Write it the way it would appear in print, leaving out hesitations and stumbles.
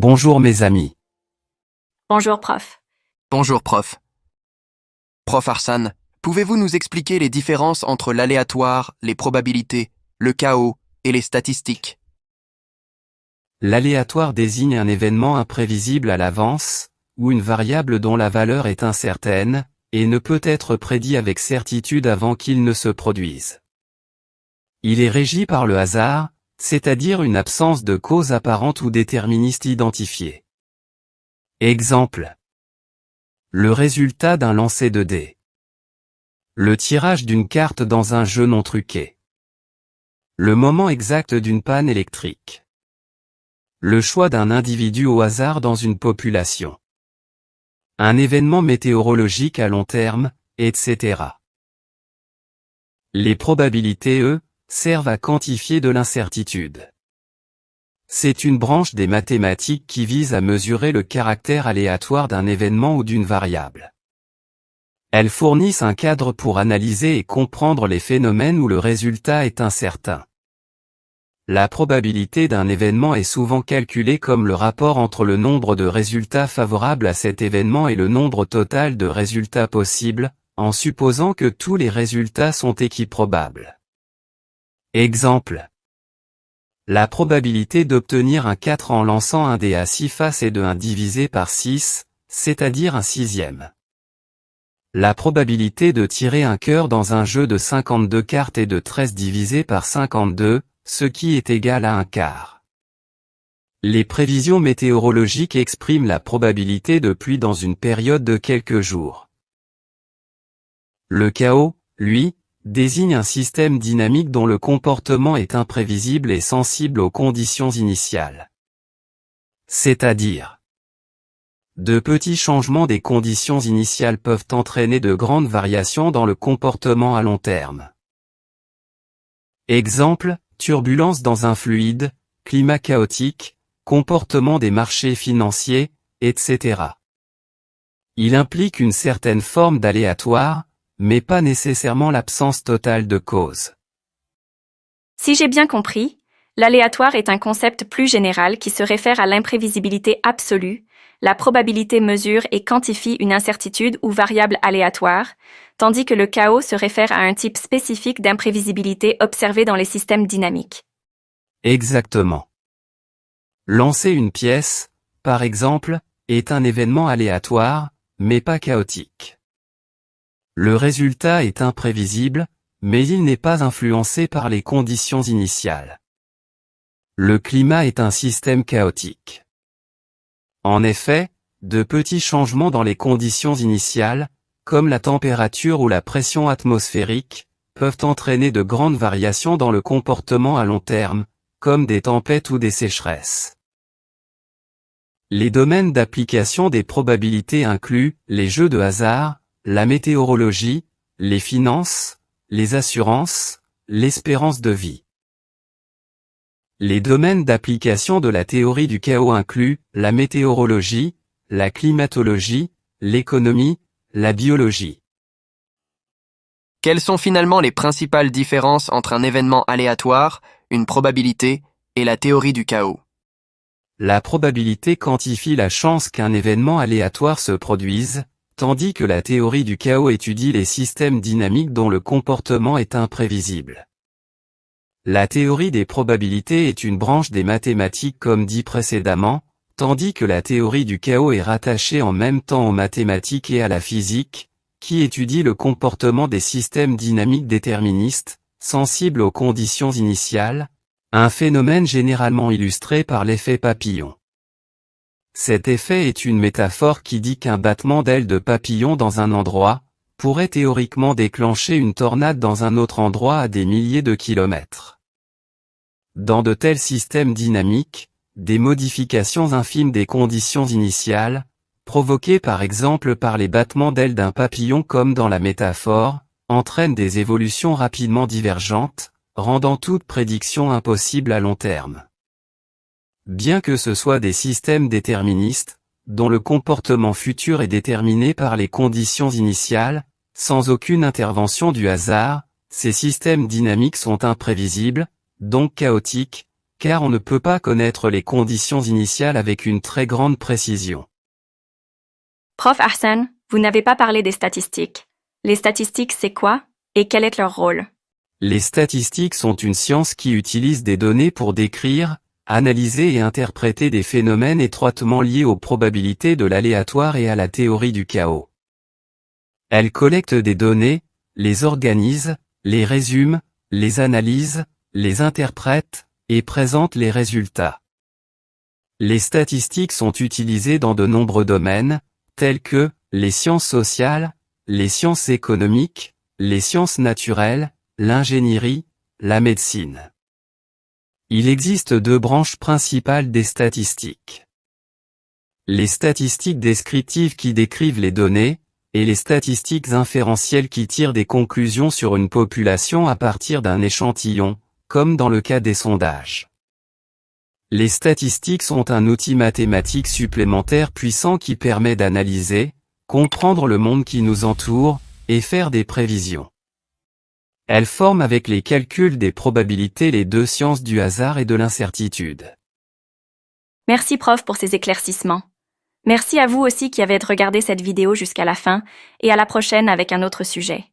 Bonjour mes amis. Bonjour prof. Bonjour prof. Prof Arsane, pouvez-vous nous expliquer les différences entre l'aléatoire, les probabilités, le chaos et les statistiques? L'aléatoire désigne un événement imprévisible à l'avance, ou une variable dont la valeur est incertaine, et ne peut être prédit avec certitude avant qu'il ne se produise. Il est régi par le hasard, c'est-à-dire une absence de cause apparente ou déterministe identifiée. Exemple. Le résultat d'un lancer de dés. Le tirage d'une carte dans un jeu non truqué. Le moment exact d'une panne électrique. Le choix d'un individu au hasard dans une population. Un événement météorologique à long terme, etc. Les probabilités, eux, servent à quantifier de l'incertitude. C'est une branche des mathématiques qui vise à mesurer le caractère aléatoire d'un événement ou d'une variable. Elles fournissent un cadre pour analyser et comprendre les phénomènes où le résultat est incertain. La probabilité d'un événement est souvent calculée comme le rapport entre le nombre de résultats favorables à cet événement et le nombre total de résultats possibles, en supposant que tous les résultats sont équiprobables. Exemple. La probabilité d'obtenir un 4 en lançant un dé à 6 faces est de 1 divisé par 6, c'est-à-dire un sixième. La probabilité de tirer un cœur dans un jeu de 52 cartes est de 13 divisé par 52, ce qui est égal à un quart. Les prévisions météorologiques expriment la probabilité de pluie dans une période de quelques jours. Le chaos, lui, désigne un système dynamique dont le comportement est imprévisible et sensible aux conditions initiales. C'est-à-dire, de petits changements des conditions initiales peuvent entraîner de grandes variations dans le comportement à long terme. Exemple, turbulence dans un fluide, climat chaotique, comportement des marchés financiers, etc. Il implique une certaine forme d'aléatoire, mais pas nécessairement l'absence totale de cause. Si j'ai bien compris, l'aléatoire est un concept plus général qui se réfère à l'imprévisibilité absolue. La probabilité mesure et quantifie une incertitude ou variable aléatoire, tandis que le chaos se réfère à un type spécifique d'imprévisibilité observé dans les systèmes dynamiques. Exactement. Lancer une pièce, par exemple, est un événement aléatoire, mais pas chaotique. Le résultat est imprévisible, mais il n'est pas influencé par les conditions initiales. Le climat est un système chaotique. En effet, de petits changements dans les conditions initiales, comme la température ou la pression atmosphérique, peuvent entraîner de grandes variations dans le comportement à long terme, comme des tempêtes ou des sécheresses. Les domaines d'application des probabilités incluent les jeux de hasard, la météorologie, les finances, les assurances, l'espérance de vie. Les domaines d'application de la théorie du chaos incluent la météorologie, la climatologie, l'économie, la biologie. Quelles sont finalement les principales différences entre un événement aléatoire, une probabilité, et la théorie du chaos? La probabilité quantifie la chance qu'un événement aléatoire se produise, tandis que la théorie du chaos étudie les systèmes dynamiques dont le comportement est imprévisible. La théorie des probabilités est une branche des mathématiques comme dit précédemment, tandis que la théorie du chaos est rattachée en même temps aux mathématiques et à la physique, qui étudie le comportement des systèmes dynamiques déterministes, sensibles aux conditions initiales, un phénomène généralement illustré par l'effet papillon. Cet effet est une métaphore qui dit qu'un battement d'ailes de papillon dans un endroit pourrait théoriquement déclencher une tornade dans un autre endroit à des milliers de kilomètres. Dans de tels systèmes dynamiques, des modifications infimes des conditions initiales, provoquées par exemple par les battements d'ailes d'un papillon comme dans la métaphore, entraînent des évolutions rapidement divergentes, rendant toute prédiction impossible à long terme. Bien que ce soit des systèmes déterministes, dont le comportement futur est déterminé par les conditions initiales, sans aucune intervention du hasard, ces systèmes dynamiques sont imprévisibles, donc chaotiques, car on ne peut pas connaître les conditions initiales avec une très grande précision. Prof Hassan, vous n'avez pas parlé des statistiques. Les statistiques, c'est quoi? Et quel est leur rôle? Les statistiques sont une science qui utilise des données pour décrire, analyser et interpréter des phénomènes étroitement liés aux probabilités de l'aléatoire et à la théorie du chaos. Elle collecte des données, les organise, les résume, les analyse, les interprète, et présente les résultats. Les statistiques sont utilisées dans de nombreux domaines, tels que les sciences sociales, les sciences économiques, les sciences naturelles, l'ingénierie, la médecine. Il existe deux branches principales des statistiques. Les statistiques descriptives qui décrivent les données, et les statistiques inférentielles qui tirent des conclusions sur une population à partir d'un échantillon, comme dans le cas des sondages. Les statistiques sont un outil mathématique supplémentaire puissant qui permet d'analyser, comprendre le monde qui nous entoure, et faire des prévisions. Elles forment avec les calculs des probabilités les deux sciences du hasard et de l'incertitude. Merci prof pour ces éclaircissements. Merci à vous aussi qui avez regardé cette vidéo jusqu'à la fin, et à la prochaine avec un autre sujet.